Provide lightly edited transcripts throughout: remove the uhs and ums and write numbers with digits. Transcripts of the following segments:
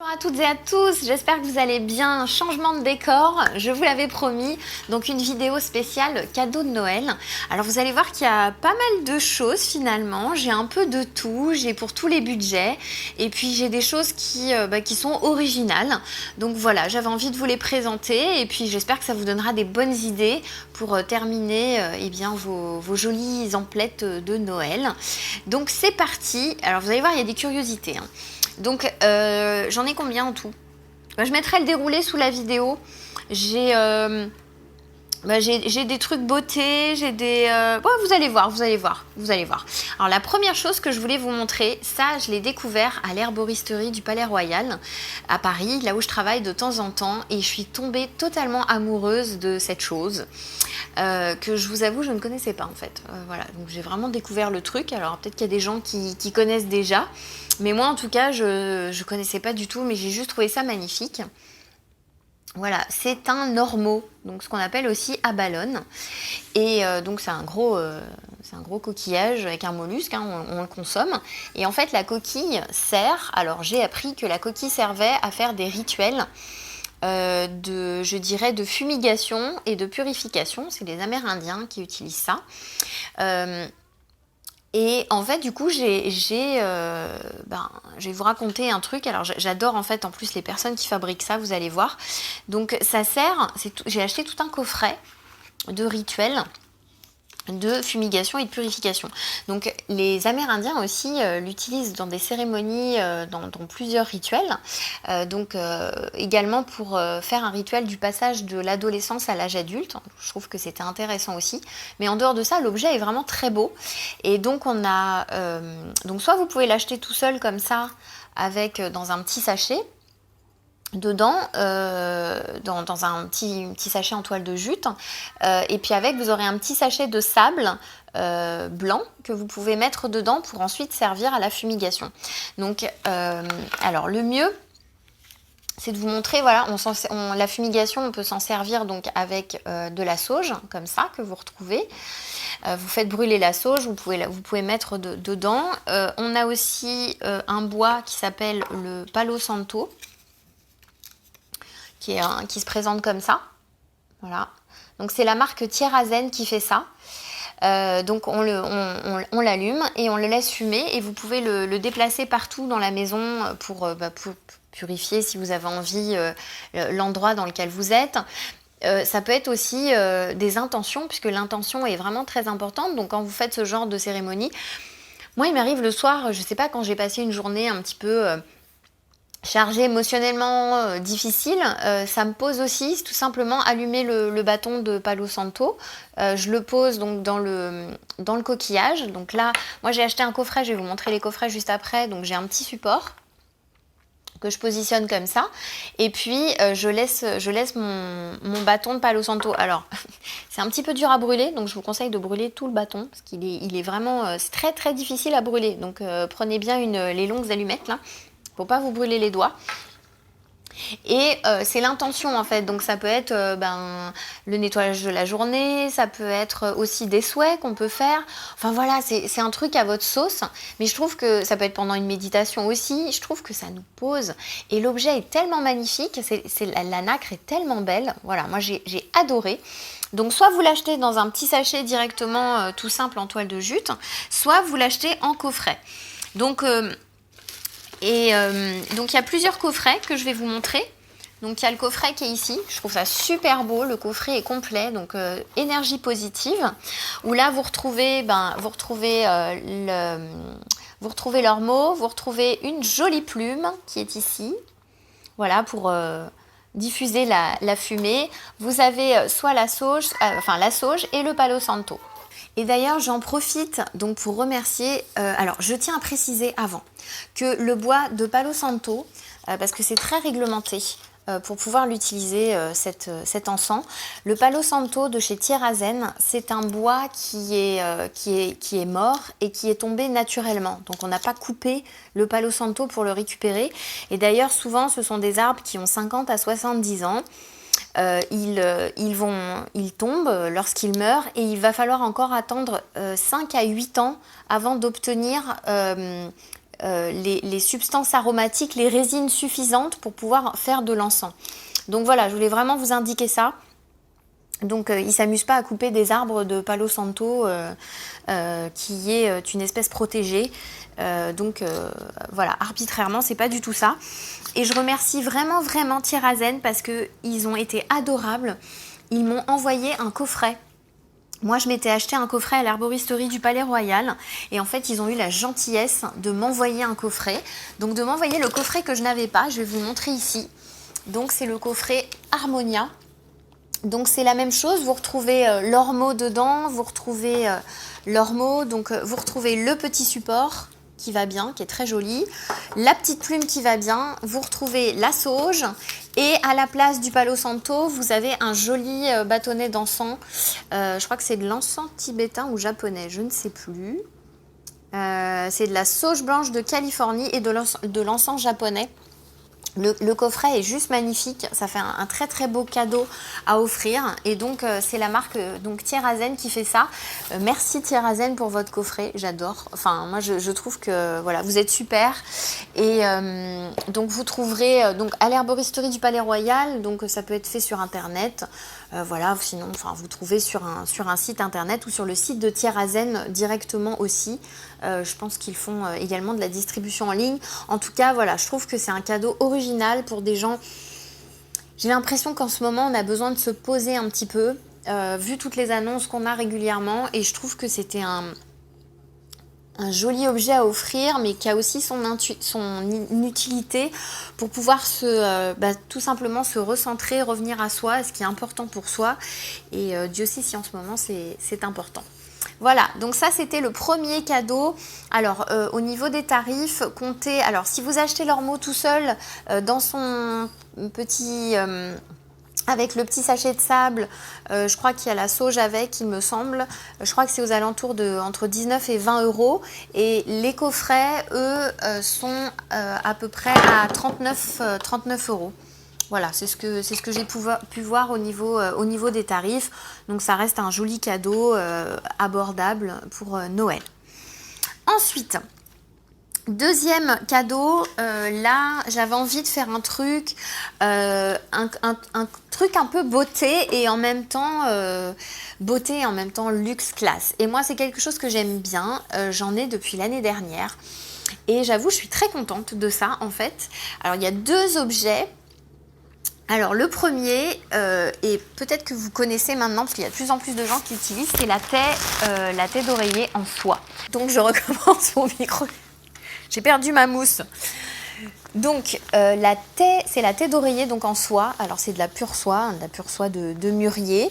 Bonjour à toutes et à tous, j'espère que vous allez bien. Changement de décor, je vous l'avais promis, donc une vidéo spéciale cadeau de Noël. Alors vous allez voir qu'il y a pas mal de choses finalement, j'ai un peu de tout, j'ai pour tous les budgets et puis j'ai des choses qui sont originales. Donc voilà, j'avais envie de vous les présenter et puis j'espère que ça vous donnera des bonnes idées pour terminer vos jolies emplettes de Noël. Donc c'est parti, alors vous allez voir il y a des curiosités. Donc j'en ai combien en tout? Je mettrai le déroulé sous la vidéo. J'ai des trucs beauté, j'ai des... vous allez voir. Alors la première chose que je voulais vous montrer, ça je l'ai découvert à l'herboristerie du Palais Royal à Paris, là où je travaille de temps en temps, et je suis tombée totalement amoureuse de cette chose que je vous avoue je ne connaissais pas en fait. Voilà, donc j'ai vraiment découvert le truc. Alors peut-être qu'il y a des gens qui connaissent déjà, mais moi en tout cas je connaissais pas du tout, mais j'ai juste trouvé ça magnifique. Voilà, c'est un ormeau, donc ce qu'on appelle aussi abalone. Et donc c'est un gros coquillage avec un mollusque, hein, on le consomme. Et en fait la coquille sert, alors j'ai appris que la coquille servait à faire des rituels de fumigation et de purification. C'est les Amérindiens qui utilisent ça. Et en fait, du coup, je vais vous raconter un truc. Alors, j'adore en fait en plus les personnes qui fabriquent ça, vous allez voir. Donc, ça sert, j'ai acheté tout un coffret de rituels de fumigation et de purification. Donc les Amérindiens aussi l'utilisent dans des cérémonies, dans plusieurs rituels. Également pour faire un rituel du passage de l'adolescence à l'âge adulte. Je trouve que c'était intéressant aussi. Mais en dehors de ça, l'objet est vraiment très beau. Et donc on a... donc soit vous pouvez l'acheter tout seul comme ça, avec dans un petit sachet. Dedans, dans un petit sachet en toile de jute, et puis avec vous aurez un petit sachet de sable blanc que vous pouvez mettre dedans pour ensuite servir à la fumigation. Donc alors le mieux c'est de vous montrer, voilà, la fumigation on peut s'en servir donc avec de la sauge comme ça que vous retrouvez. Vous faites brûler la sauge, vous pouvez mettre dedans. On a aussi un bois qui s'appelle le Palo Santo, qui se présente comme ça. Voilà. Donc c'est la marque Thierazen qui fait ça. Donc on l'allume et on le laisse fumer, et vous pouvez le déplacer partout dans la maison pour purifier, si vous avez envie, l'endroit dans lequel vous êtes. Ça peut être aussi des intentions, puisque l'intention est vraiment très importante. Donc quand vous faites ce genre de cérémonie, moi il m'arrive le soir, je ne sais pas, quand j'ai passé une journée un petit peu... chargé émotionnellement, difficile, ça me pose aussi tout simplement allumer le bâton de Palo Santo. Je le pose donc dans le coquillage. Donc là, moi j'ai acheté un coffret, je vais vous montrer les coffrets juste après. Donc j'ai un petit support que je positionne comme ça, et puis je laisse mon bâton de Palo Santo. Alors c'est un petit peu dur à brûler, donc je vous conseille de brûler tout le bâton, parce qu'il est vraiment c'est très très difficile à brûler. Donc prenez bien les longues allumettes là, pour pas vous brûler les doigts. Et c'est l'intention en fait, donc ça peut être le nettoyage de la journée, ça peut être aussi des souhaits qu'on peut faire. Enfin voilà, c'est un truc à votre sauce, mais je trouve que ça peut être pendant une méditation aussi. Je trouve que ça nous pose, et l'objet est tellement magnifique, la nacre est tellement belle. Voilà, moi j'ai adoré. Donc soit vous l'achetez dans un petit sachet directement tout simple en toile de jute, soit vous l'achetez en coffret. Donc donc il y a plusieurs coffrets que je vais vous montrer. Donc il y a le coffret qui est ici, je trouve ça super beau, le coffret est complet, donc énergie positive, où là vous retrouvez l'ormeau, vous retrouvez une jolie plume qui est ici, voilà, pour diffuser la fumée. Vous avez soit la sauge et le Palo Santo. Et d'ailleurs, j'en profite donc pour remercier, alors je tiens à préciser avant que le bois de Palo Santo, parce que c'est très réglementé pour pouvoir l'utiliser, cet encens, le Palo Santo de chez Thierazen, c'est un bois qui est mort et qui est tombé naturellement. Donc on n'a pas coupé le Palo Santo pour le récupérer. Et d'ailleurs, souvent, ce sont des arbres qui ont 50 à 70 ans. Ils tombent lorsqu'ils meurent, et il va falloir encore attendre 5 à 8 ans avant d'obtenir les substances aromatiques, les résines suffisantes pour pouvoir faire de l'encens. Donc voilà, je voulais vraiment vous indiquer ça. Donc ils ne s'amusent pas à couper des arbres de Palo Santo qui est une espèce protégée. Voilà, arbitrairement, c'est pas du tout ça. Et je remercie vraiment Thierazen parce qu'ils ont été adorables. Ils m'ont envoyé un coffret. Moi, je m'étais acheté un coffret à l'herboristerie du Palais Royal. Et en fait, ils ont eu la gentillesse de m'envoyer un coffret. Donc de m'envoyer le coffret que je n'avais pas. Je vais vous montrer ici. Donc c'est le coffret Harmonia. Donc c'est la même chose, vous retrouvez l'ormeau dedans, vous retrouvez l'ormeau, donc vous retrouvez le petit support qui va bien, qui est très joli, la petite plume qui va bien, vous retrouvez la sauge et à la place du Palo Santo, vous avez un joli bâtonnet d'encens, je crois que c'est de l'encens tibétain ou japonais, je ne sais plus. C'est de la sauge blanche de Californie et de l'encens japonais. Le coffret est juste magnifique, ça fait un très beau cadeau à offrir et donc c'est la marque Thierazen qui fait ça. Merci Thierazen pour votre coffret, j'adore. Enfin moi je trouve que voilà, vous êtes super et donc vous trouverez donc à l'herboristerie du Palais Royal, donc ça peut être fait sur internet. Voilà, sinon enfin vous trouvez sur un site internet ou sur le site de Thierazen directement aussi. Je pense qu'ils font également de la distribution en ligne. En tout cas, voilà, je trouve que c'est un cadeau original pour des gens. J'ai l'impression qu'en ce moment, on a besoin de se poser un petit peu, vu toutes les annonces qu'on a régulièrement. Et je trouve que c'était un joli objet à offrir, mais qui a aussi son utilité pour pouvoir tout simplement se recentrer, revenir à soi, ce qui est important pour soi. Et Dieu sait si en ce moment, c'est important. Voilà, donc ça c'était le premier cadeau. Alors au niveau des tarifs, comptez, alors si vous achetez l'ormeau tout seul dans son petit, avec le petit sachet de sable, je crois qu'il y a la sauge avec, il me semble. Je crois que c'est aux alentours de entre 19 et 20 euros. Et les coffrets, eux, sont à peu près à 39 euros. Voilà, c'est ce que j'ai pu voir au niveau des tarifs. Donc ça reste un joli cadeau abordable pour Noël. Ensuite, deuxième cadeau, là j'avais envie de faire un truc un truc un peu beauté et en même temps luxe classe. Et moi c'est quelque chose que j'aime bien, j'en ai depuis l'année dernière. Et j'avoue, je suis très contente de ça en fait. Alors il y a deux objets. Alors le premier, et peut-être que vous connaissez maintenant parce qu'il y a de plus en plus de gens qui l'utilisent, c'est la taie d'oreiller en soie. Donc je recommence mon micro. J'ai perdu ma mousse. Donc c'est la taie d'oreiller donc en soie. Alors c'est de la pure soie de mûrier.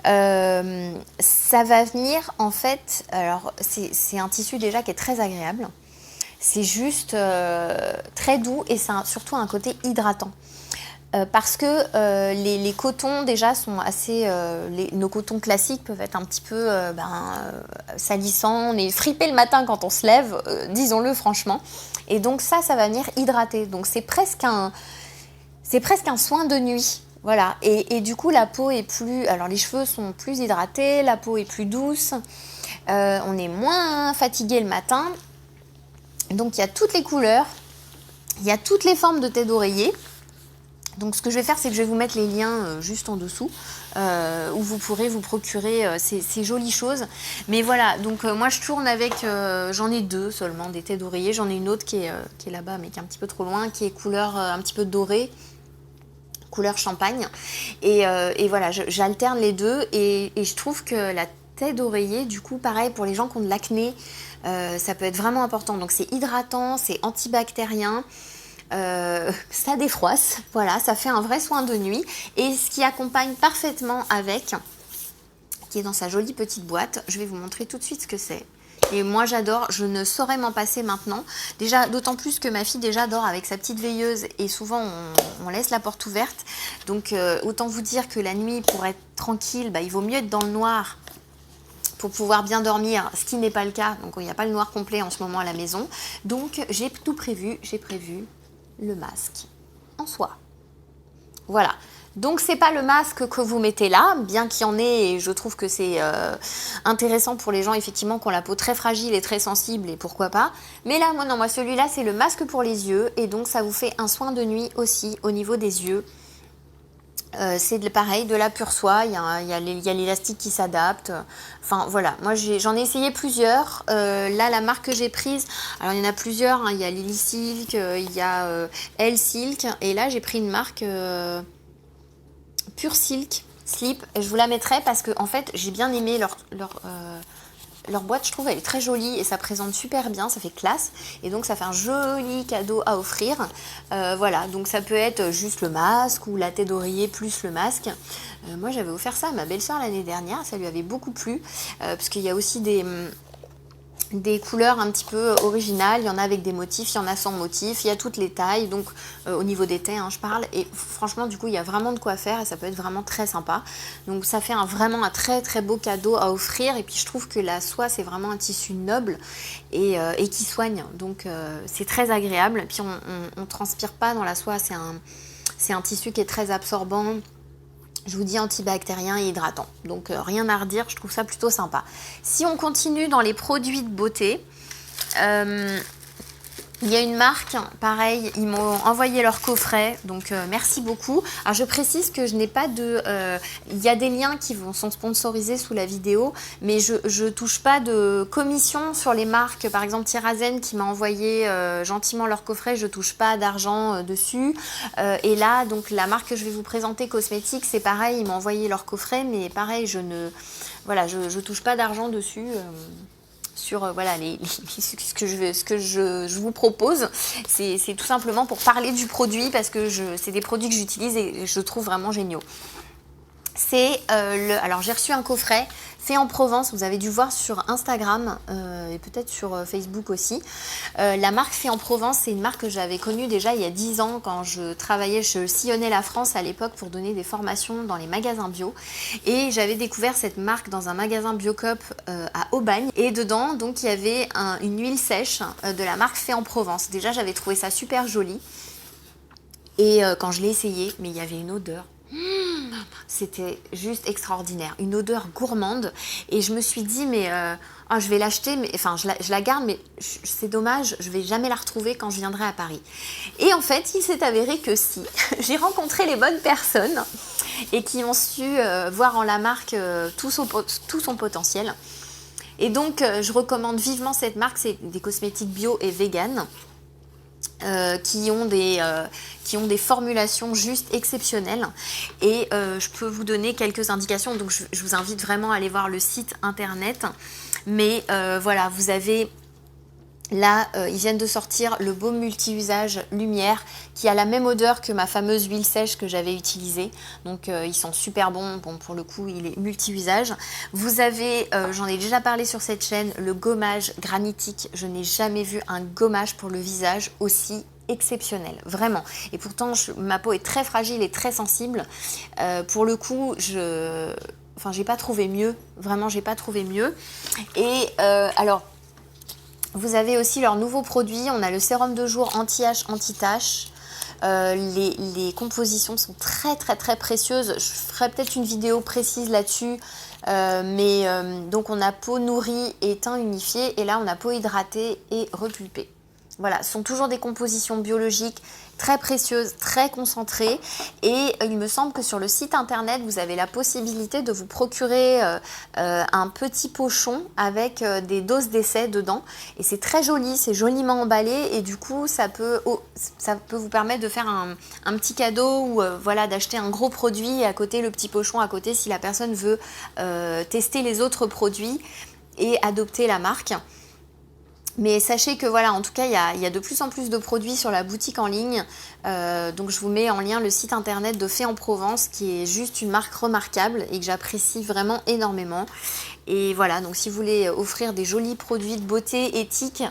Ça va venir en fait. Alors c'est un tissu déjà qui est très agréable. C'est juste très doux et c'est surtout un côté hydratant. Parce que les cotons déjà sont assez... nos cotons classiques peuvent être un petit peu salissants. On est fripé le matin quand on se lève, disons-le franchement. Et donc ça va venir hydrater. Donc c'est presque un soin de nuit. Voilà. Et du coup, la peau est plus... Alors les cheveux sont plus hydratés, la peau est plus douce. On est moins fatigué le matin. Donc il y a toutes les couleurs. Il y a toutes les formes de taie d'oreiller. Donc ce que je vais faire, c'est que je vais vous mettre les liens juste en dessous où vous pourrez vous procurer ces jolies choses. Mais voilà, donc moi je tourne avec, j'en ai deux seulement, des taies d'oreiller. J'en ai une autre qui est là-bas mais qui est un petit peu trop loin, qui est couleur un petit peu dorée, couleur champagne. Et voilà, j'alterne les deux et je trouve que la taie d'oreiller, du coup pareil pour les gens qui ont de l'acné, ça peut être vraiment important. Donc c'est hydratant, c'est antibactérien. Ça défroisse, voilà, ça fait un vrai soin de nuit et ce qui accompagne parfaitement avec, qui est dans sa jolie petite boîte, je vais vous montrer tout de suite ce que c'est. Et moi j'adore, je ne saurais m'en passer maintenant, déjà d'autant plus que ma fille déjà dort avec sa petite veilleuse et souvent on laisse la porte ouverte, donc autant vous dire que la nuit pour être tranquille, il vaut mieux être dans le noir pour pouvoir bien dormir, ce qui n'est pas le cas, donc il n'y a pas le noir complet en ce moment à la maison, donc j'ai tout prévu, j'ai prévu le masque en soie. Voilà, Donc c'est pas le masque que vous mettez là, bien qu'il y en ait, et je trouve que c'est intéressant pour les gens effectivement qui ont la peau très fragile et très sensible, et pourquoi pas. Mais là, moi celui-là c'est le masque pour les yeux, et donc ça vous fait un soin de nuit aussi au niveau des yeux. C'est pareil, de la pure soie, il y a l'élastique qui s'adapte. Enfin voilà, moi j'en ai essayé plusieurs. Là, la marque que j'ai prise, alors il y en a plusieurs, hein. Il y a Lily Silk, il y a Elle Silk, et là j'ai pris une marque Pure Silk Slip. Et je vous la mettrai parce que en fait j'ai bien aimé leur boîte, je trouve elle est très jolie et ça présente super bien, ça fait classe et donc ça fait un joli cadeau à offrir. Voilà, donc ça peut être juste le masque ou la tête d'oreiller plus le masque. Moi j'avais offert ça à ma belle-sœur l'année dernière, ça lui avait beaucoup plu parce qu'il y a aussi des couleurs un petit peu originales, il y en a avec des motifs, il y en a sans motifs, il y a toutes les tailles, donc au niveau des tailles je parle, et franchement du coup il y a vraiment de quoi faire et ça peut être vraiment très sympa. Donc ça fait vraiment un très très beau cadeau à offrir, et puis je trouve que la soie c'est vraiment un tissu noble et qui soigne, donc c'est très agréable, et puis on transpire pas dans la soie, c'est un tissu qui est très absorbant. Je vous dis antibactérien et hydratant. Donc rien à redire, je trouve ça plutôt sympa. Si on continue dans les produits de beauté, il y a une marque, pareil, ils m'ont envoyé leur coffret, donc merci beaucoup. Alors je précise que je n'ai pas de... il y a des liens qui sont sponsorisés sous la vidéo, mais je touche pas de commission sur les marques. Par exemple, Thierry qui m'a envoyé gentiment leur coffret, je touche pas d'argent dessus. Et là, donc la marque que je vais vous présenter, Cosmétiques, c'est pareil, ils m'ont envoyé leur coffret, mais pareil, je touche pas d'argent dessus. Sur voilà, ce que je vous propose, c'est tout simplement pour parler du produit, parce que c'est des produits que j'utilise et je trouve vraiment géniaux. Alors j'ai reçu un coffret fait en Provence, vous avez dû voir sur Instagram et peut-être sur Facebook aussi. La marque Fait en Provence, c'est une marque que j'avais connue déjà il y a 10 ans quand je sillonnais la France à l'époque pour donner des formations dans les magasins bio, et j'avais découvert cette marque dans un magasin Biocop à Aubagne, et dedans donc il y avait une huile sèche de la marque Fait en Provence. Déjà j'avais trouvé ça super joli, et quand je l'ai essayé, mais il y avait une odeur. C'était juste extraordinaire, une odeur gourmande, et je me suis dit mais je vais l'acheter, mais enfin je la garde, mais c'est dommage, je vais jamais la retrouver quand je viendrai à Paris. Et en fait il s'est avéré que si, j'ai rencontré les bonnes personnes et qui ont su voir en la marque tout son potentiel, et donc je recommande vivement cette marque. C'est des cosmétiques bio et vegan. Qui ont des formulations juste exceptionnelles, et je peux vous donner quelques indications, donc je vous invite vraiment à aller voir le site internet, mais voilà, vous avez là, ils viennent de sortir le baume multi-usage Lumière qui a la même odeur que ma fameuse huile sèche que j'avais utilisée. Donc ils sont super bons. Bon, pour le coup, il est multi-usage. Vous avez, j'en ai déjà parlé sur cette chaîne, le gommage granitique. Je n'ai jamais vu un gommage pour le visage aussi exceptionnel, vraiment. Et pourtant, ma peau est très fragile et très sensible. Pour le coup, j'ai pas trouvé mieux. Vraiment, j'ai pas trouvé mieux. Et alors, vous avez aussi leurs nouveaux produits. On a le sérum de jour anti-âge, anti-tache. Les compositions sont très très très précieuses. Je ferai peut-être une vidéo précise là-dessus. Donc on a peau nourrie et teint unifié. Et là on a peau hydratée et repulpée. Voilà, ce sont toujours des compositions biologiques très précieuses, très concentrées, et il me semble que sur le site internet vous avez la possibilité de vous procurer un petit pochon avec des doses d'essai dedans, et c'est très joli, c'est joliment emballé, et du coup ça peut vous permettre de faire un petit cadeau, ou voilà, d'acheter un gros produit et à côté le petit pochon à côté si la personne veut tester les autres produits et adopter la marque. Mais sachez que voilà, en tout cas, il y a de plus en plus de produits sur la boutique en ligne. Donc je vous mets en lien le site internet de Fait en Provence, qui est juste une marque remarquable et que j'apprécie vraiment énormément. Et voilà, donc si vous voulez offrir des jolis produits de beauté éthiques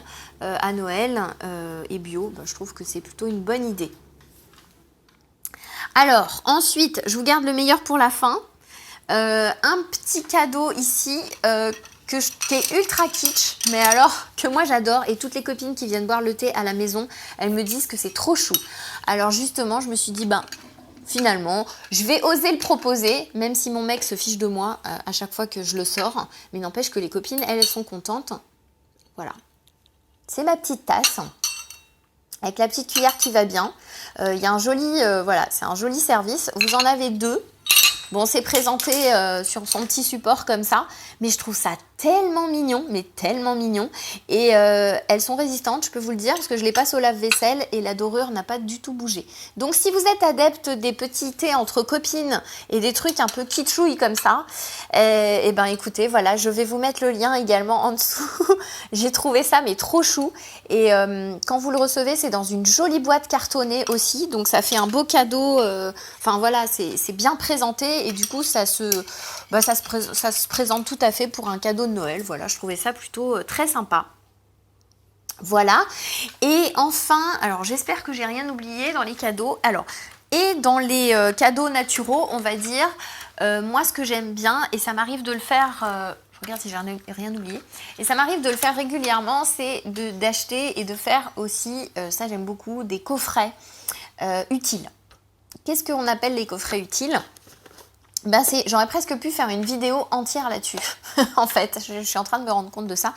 à Noël et bio, je trouve que c'est plutôt une bonne idée. Alors, ensuite, je vous garde le meilleur pour la fin. Un petit cadeau ici qui est ultra kitsch, mais alors que moi j'adore, et toutes les copines qui viennent boire le thé à la maison, elles me disent que c'est trop chou. Alors justement, je me suis dit, finalement, je vais oser le proposer, même si mon mec se fiche de moi à chaque fois que je le sors. Mais n'empêche que les copines, elles sont contentes. Voilà. C'est ma petite tasse. Avec la petite cuillère qui va bien. Il y a un joli, voilà, c'est un joli service. Vous en avez 2. Bon, c'est présenté sur son petit support comme ça, mais je trouve ça tellement mignon, mais tellement mignon. Et elles sont résistantes, je peux vous le dire, parce que je les passe au lave-vaisselle et la dorure n'a pas du tout bougé. Donc si vous êtes adepte des petits thés entre copines et des trucs un peu kitschouilles comme ça, et ben écoutez, voilà, je vais vous mettre le lien également en dessous. J'ai trouvé ça mais trop chou. Et quand vous le recevez, c'est dans une jolie boîte cartonnée aussi, donc ça fait un beau cadeau. Enfin voilà, c'est bien présenté et du coup ça se présente tout à fait pour un cadeau de Noël. Voilà, je trouvais ça plutôt très sympa. Voilà. Et enfin, alors j'espère que j'ai rien oublié dans les cadeaux. Alors, et dans les cadeaux naturaux, on va dire, moi ce que j'aime bien, et ça m'arrive de le faire, je regarde si j'ai rien oublié, et ça m'arrive de le faire régulièrement, c'est d'acheter et de faire aussi, ça j'aime beaucoup, des coffrets utiles. Qu'est-ce qu'on appelle les coffrets utiles ? Ben j'aurais presque pu faire une vidéo entière là-dessus. En fait, je suis en train de me rendre compte de ça.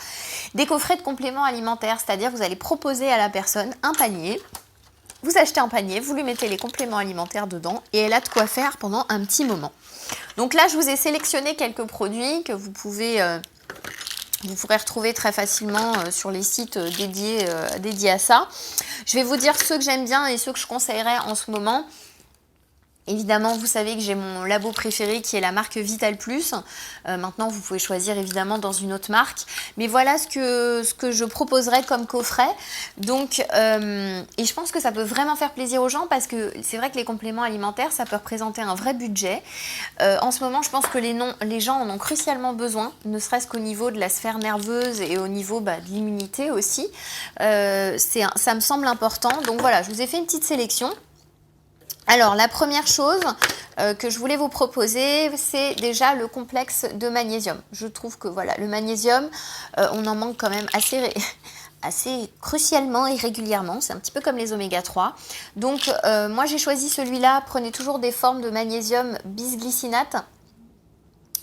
Des coffrets de compléments alimentaires, c'est-à-dire vous allez proposer à la personne un panier. Vous achetez un panier, vous lui mettez les compléments alimentaires dedans et elle a de quoi faire pendant un petit moment. Donc là, je vous ai sélectionné quelques produits que vous pourrez retrouver très facilement sur les sites dédiés à ça. Je vais vous dire ceux que j'aime bien et ceux que je conseillerais en ce moment. Évidemment, vous savez que j'ai mon labo préféré qui est la marque Vital Plus. Maintenant, vous pouvez choisir évidemment dans une autre marque. Mais voilà ce que je proposerais comme coffret. Donc, et je pense que ça peut vraiment faire plaisir aux gens parce que c'est vrai que les compléments alimentaires, ça peut représenter un vrai budget. En ce moment, je pense que les gens en ont crucialement besoin, ne serait-ce qu'au niveau de la sphère nerveuse et au niveau de l'immunité aussi. Ça me semble important. Donc voilà, je vous ai fait une petite sélection. Alors, la première chose que je voulais vous proposer, c'est déjà le complexe de magnésium. Je trouve que voilà, le magnésium, on en manque quand même assez crucialement et régulièrement. C'est un petit peu comme les oméga 3. Donc, moi, j'ai choisi celui-là. Prenez toujours des formes de magnésium bisglycinate.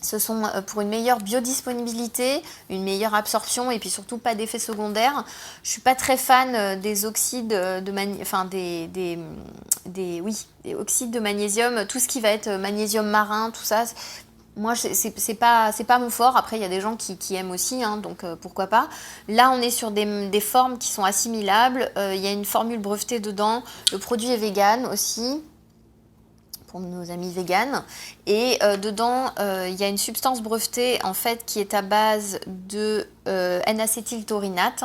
Ce sont pour une meilleure biodisponibilité, une meilleure absorption et puis surtout pas d'effets secondaires. Je suis pas très fan des oxydes des oxydes de magnésium, tout ce qui va être magnésium marin, tout ça. Moi, c'est pas mon fort. Après, il y a des gens qui aiment aussi, hein, donc pourquoi pas. Là, on est sur des formes qui sont assimilables. Il y a une formule brevetée dedans. Le produit est vegan aussi, pour nos amis véganes. Et dedans, il y a une substance brevetée en fait qui est à base de N-acétyltaurinate,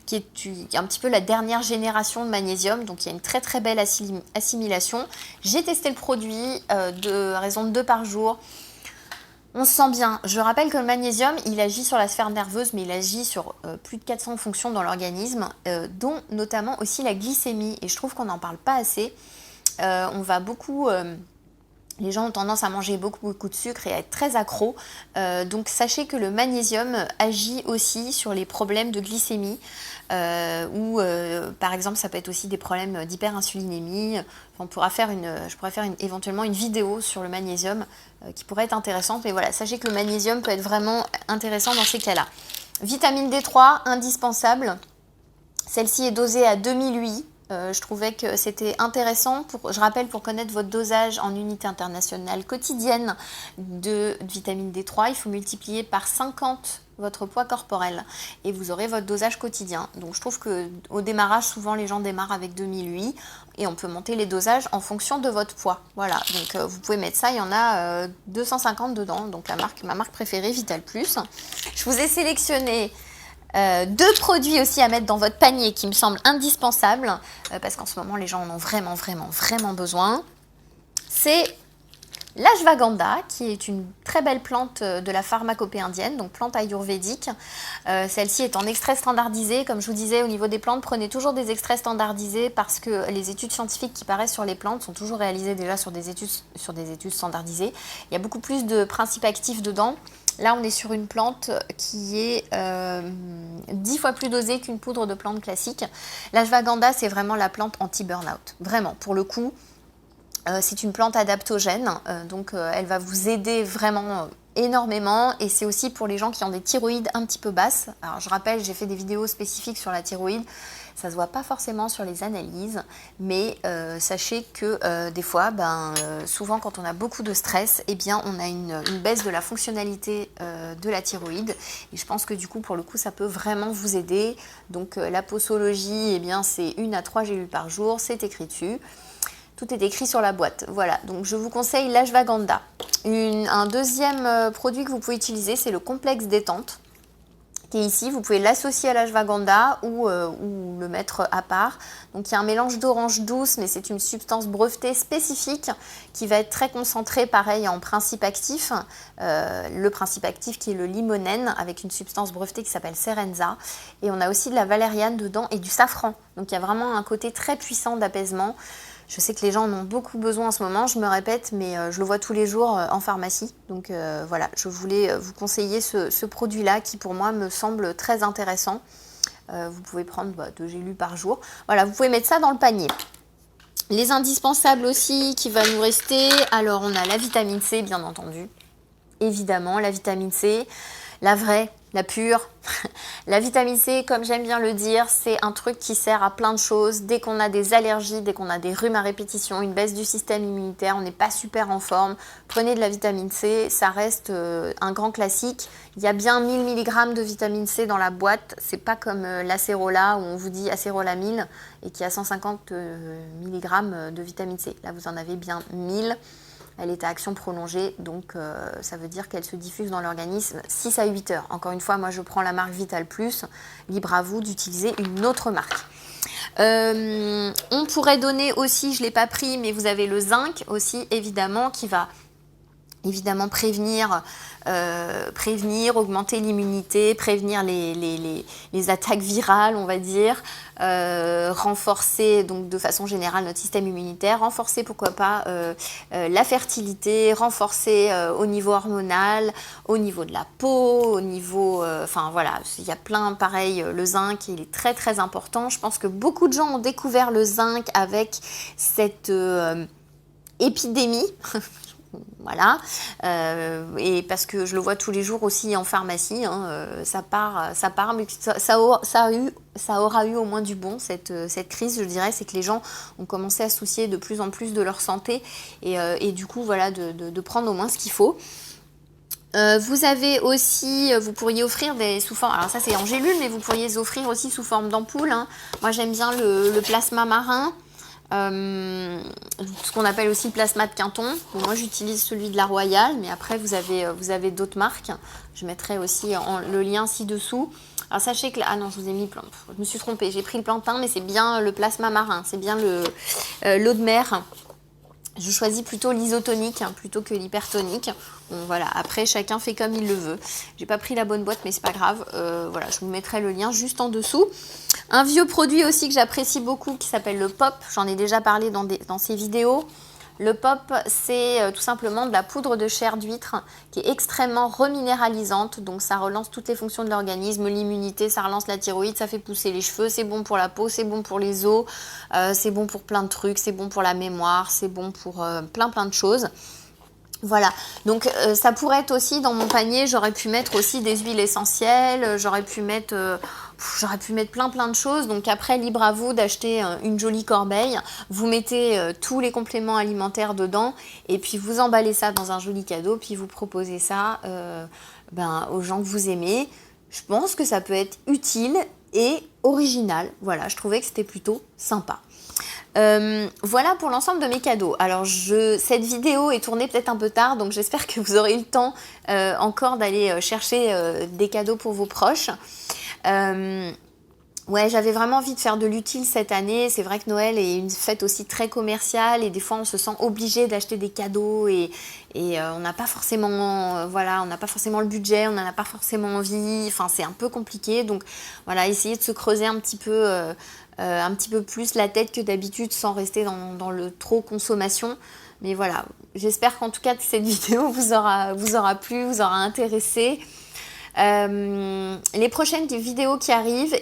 qui est un petit peu la dernière génération de magnésium. Donc il y a une très très belle assimilation. J'ai testé le produit à raison de 2 par jour. On se sent bien. Je rappelle que le magnésium, il agit sur la sphère nerveuse, mais il agit sur plus de 400 fonctions dans l'organisme, dont notamment aussi la glycémie. Et je trouve qu'on n'en parle pas assez. On va beaucoup... les gens ont tendance à manger beaucoup de sucre et à être très accros. Donc sachez que le magnésium agit aussi sur les problèmes de glycémie. Ou par exemple ça peut être aussi des problèmes d'hyperinsulinémie. Je pourrais faire éventuellement une vidéo sur le magnésium qui pourrait être intéressante. Mais voilà, sachez que le magnésium peut être vraiment intéressant dans ces cas-là. Vitamine D3, indispensable. Celle-ci est dosée à 2000 UI. Je trouvais que c'était intéressant, je rappelle, pour connaître votre dosage en unité internationale quotidienne de vitamine D3, il faut multiplier par 50 votre poids corporel et vous aurez votre dosage quotidien. Donc je trouve qu'au démarrage, souvent les gens démarrent avec 2000 UI et on peut monter les dosages en fonction de votre poids. Voilà, donc vous pouvez mettre ça, il y en a 250 dedans, donc ma marque préférée, Vital Plus. Je vous ai sélectionné 2 produits aussi à mettre dans votre panier qui me semblent indispensables parce qu'en ce moment les gens en ont vraiment besoin. C'est l'ashwagandha qui est une très belle plante de la pharmacopée indienne, donc plante ayurvédique. Celle-ci est en extrait standardisé. Comme je vous disais, au niveau des plantes, prenez toujours des extraits standardisés parce que les études scientifiques qui paraissent sur les plantes sont toujours réalisées déjà sur des études standardisées. Il y a beaucoup plus de principes actifs dedans. Là, on est sur une plante qui est 10 fois plus dosée qu'une poudre de plante classique. L'ashwagandha, c'est vraiment la plante anti-burnout. Vraiment, pour le coup, C'est une plante adaptogène, donc elle va vous aider vraiment énormément, et c'est aussi pour les gens qui ont des thyroïdes un petit peu basses. Alors je rappelle, j'ai fait des vidéos spécifiques sur la thyroïde, ça se voit pas forcément sur les analyses, mais sachez que des fois, souvent quand on a beaucoup de stress, eh bien on a une baisse de la fonctionnalité de la thyroïde, et je pense que du coup pour le coup ça peut vraiment vous aider. Donc la posologie, eh bien c'est 1 à 3 gélules par jour, c'est écrit dessus. Tout est écrit sur la boîte. Voilà, donc je vous conseille l'ashwagandha. Un deuxième produit que vous pouvez utiliser, c'est le complexe détente, qui est ici. Vous pouvez l'associer à l'ashwagandha ou le mettre à part. Donc il y a un mélange d'orange douce, mais c'est une substance brevetée spécifique qui va être très concentrée, pareil, en principe actif. Le principe actif qui est le limonène, avec une substance brevetée qui s'appelle Serenza. Et on a aussi de la valériane dedans et du safran. Donc il y a vraiment un côté très puissant d'apaisement. Je sais que les gens en ont beaucoup besoin en ce moment, je me répète, mais je le vois tous les jours en pharmacie. Donc voilà, je voulais vous conseiller ce produit-là qui pour moi me semble très intéressant. Vous pouvez prendre 2 gélules par jour. Voilà, vous pouvez mettre ça dans le panier. Les indispensables aussi qui va nous rester, alors on a la vitamine C bien entendu. Évidemment, la vitamine C, la vraie, la pure. La vitamine C, comme j'aime bien le dire, c'est un truc qui sert à plein de choses. Dès qu'on a des allergies, dès qu'on a des rhumes à répétition, une baisse du système immunitaire, on n'est pas super en forme, prenez de la vitamine C, ça reste un grand classique. Il y a bien 1000 mg de vitamine C dans la boîte, c'est pas comme l'acérola où on vous dit acérola 1000 et qui a 150 mg de vitamine C. Là, vous en avez bien 1000. Elle est à action prolongée, donc ça veut dire qu'elle se diffuse dans l'organisme 6 à 8 heures. Encore une fois, moi je prends la marque Vital Plus, libre à vous d'utiliser une autre marque. On pourrait donner aussi, je ne l'ai pas pris, mais vous avez le zinc aussi, évidemment, qui va évidemment prévenir, augmenter l'immunité, prévenir les attaques virales, on va dire, renforcer donc de façon générale notre système immunitaire, renforcer pourquoi pas la fertilité, renforcer au niveau hormonal, au niveau de la peau, au niveau, enfin voilà, il y a plein, pareil, le zinc, il est très très important. Je pense que beaucoup de gens ont découvert le zinc avec cette épidémie. Voilà, et parce que je le vois tous les jours aussi en pharmacie, hein, ça part, mais ça aura eu au moins du bon, cette crise, je dirais, c'est que les gens ont commencé à se soucier de plus en plus de leur santé et du coup, voilà, de prendre au moins ce qu'il faut. Vous avez aussi, vous pourriez offrir sous forme, alors ça c'est en gélule, mais vous pourriez offrir aussi sous forme d'ampoule, hein. Moi j'aime bien le plasma marin. Ce qu'on appelle aussi le plasma de Quinton. Bon, moi j'utilise celui de la Royale, mais après vous avez d'autres marques. Je mettrai aussi le lien ci-dessous. Alors sachez que... Ah non, je vous ai mis... Je me suis trompée, j'ai pris le plantain, mais c'est bien le plasma marin. C'est bien l'eau de mer. Je choisis plutôt l'isotonique plutôt que l'hypertonique. Bon, voilà, après chacun fait comme il le veut. J'ai pas pris la bonne boîte, mais c'est pas grave. Voilà, je vous mettrai le lien juste en dessous. Un vieux produit aussi que j'apprécie beaucoup qui s'appelle le POP. J'en ai déjà parlé dans ces vidéos. Le POP, c'est tout simplement de la poudre de chair d'huître qui est extrêmement reminéralisante. Donc ça relance toutes les fonctions de l'organisme, l'immunité, ça relance la thyroïde, ça fait pousser les cheveux, c'est bon pour la peau, c'est bon pour les os, c'est bon pour plein de trucs, c'est bon pour la mémoire, c'est bon pour plein de choses. Voilà, donc ça pourrait être aussi dans mon panier, j'aurais pu mettre aussi des huiles essentielles, j'aurais pu mettre plein de choses. Donc après, libre à vous d'acheter une jolie corbeille, vous mettez tous les compléments alimentaires dedans et puis vous emballez ça dans un joli cadeau, puis vous proposez ça aux gens que vous aimez. Je pense que ça peut être utile et original. Voilà, je trouvais que c'était plutôt sympa. Voilà pour l'ensemble de mes cadeaux. Alors cette vidéo est tournée peut-être un peu tard, donc j'espère que vous aurez eu le temps encore d'aller chercher des cadeaux pour vos proches. Ouais, j'avais vraiment envie de faire de l'utile cette année. C'est vrai que Noël est une fête aussi très commerciale et des fois on se sent obligé d'acheter des cadeaux et on n'a pas forcément on n'a pas forcément le budget, on n'en a pas forcément envie. Enfin, c'est un peu compliqué. Donc voilà, essayer de se creuser un petit peu plus la tête que d'habitude sans rester dans le trop consommation. Mais voilà, j'espère qu'en tout cas cette vidéo vous aura plu, vous aura intéressé. Les prochaines vidéos qui arrivent,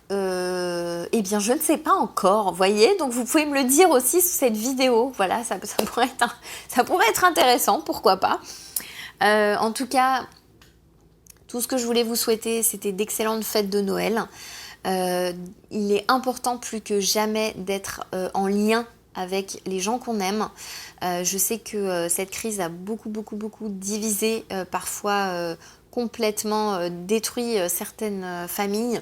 je ne sais pas encore, voyez. Donc vous pouvez me le dire aussi sous cette vidéo. Voilà, ça pourrait être intéressant, pourquoi pas. En tout cas, tout ce que je voulais vous souhaiter, c'était d'excellentes fêtes de Noël. Il est important plus que jamais d'être en lien avec les gens qu'on aime. Je sais que cette crise a beaucoup divisé, parfois complètement détruit certaines familles.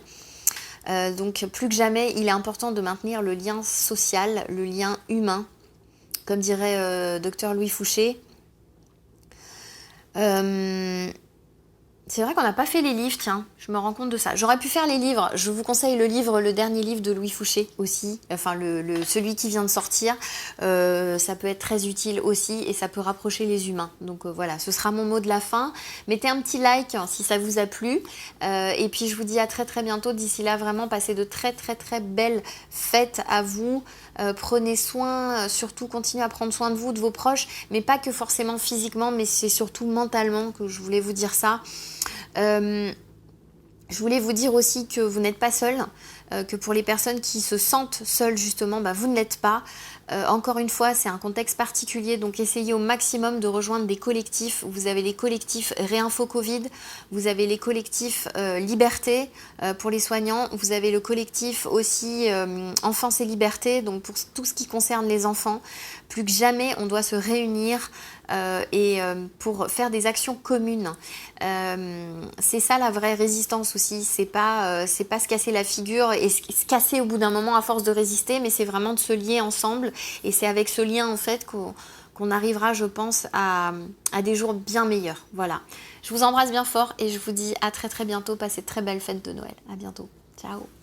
Donc plus que jamais, il est important de maintenir le lien social, le lien humain, comme dirait Dr Louis Fouché. C'est vrai qu'on n'a pas fait les livres, tiens, je me rends compte de ça. J'aurais pu faire les livres, je vous conseille le dernier livre de Louis Fouché aussi, enfin celui qui vient de sortir, ça peut être très utile aussi et ça peut rapprocher les humains. Donc voilà, ce sera mon mot de la fin. Mettez un petit like si ça vous a plu et puis je vous dis à très bientôt. D'ici là, vraiment, passez de très belles fêtes à vous. Prenez soin, surtout continuez à prendre soin de vous, de vos proches, mais pas que forcément physiquement, mais c'est surtout mentalement que je voulais vous dire ça. Je voulais vous dire aussi que vous n'êtes pas seul, que pour les personnes qui se sentent seules justement, vous ne l'êtes pas. Encore une fois, c'est un contexte particulier, donc essayez au maximum de rejoindre des collectifs. Vous avez les collectifs Réinfo Covid, vous avez les collectifs Liberté pour les soignants, vous avez le collectif aussi Enfance et Liberté, donc pour tout ce qui concerne les enfants. Plus que jamais, on doit se réunir pour faire des actions communes. C'est ça la vraie résistance aussi, c'est pas se casser la figure et se casser au bout d'un moment à force de résister, mais c'est vraiment de se lier ensemble et c'est avec ce lien en fait qu'on arrivera, je pense, à des jours bien meilleurs. Voilà, je vous embrasse bien fort et je vous dis à très bientôt, passez de très belles fêtes de Noël. À bientôt, ciao.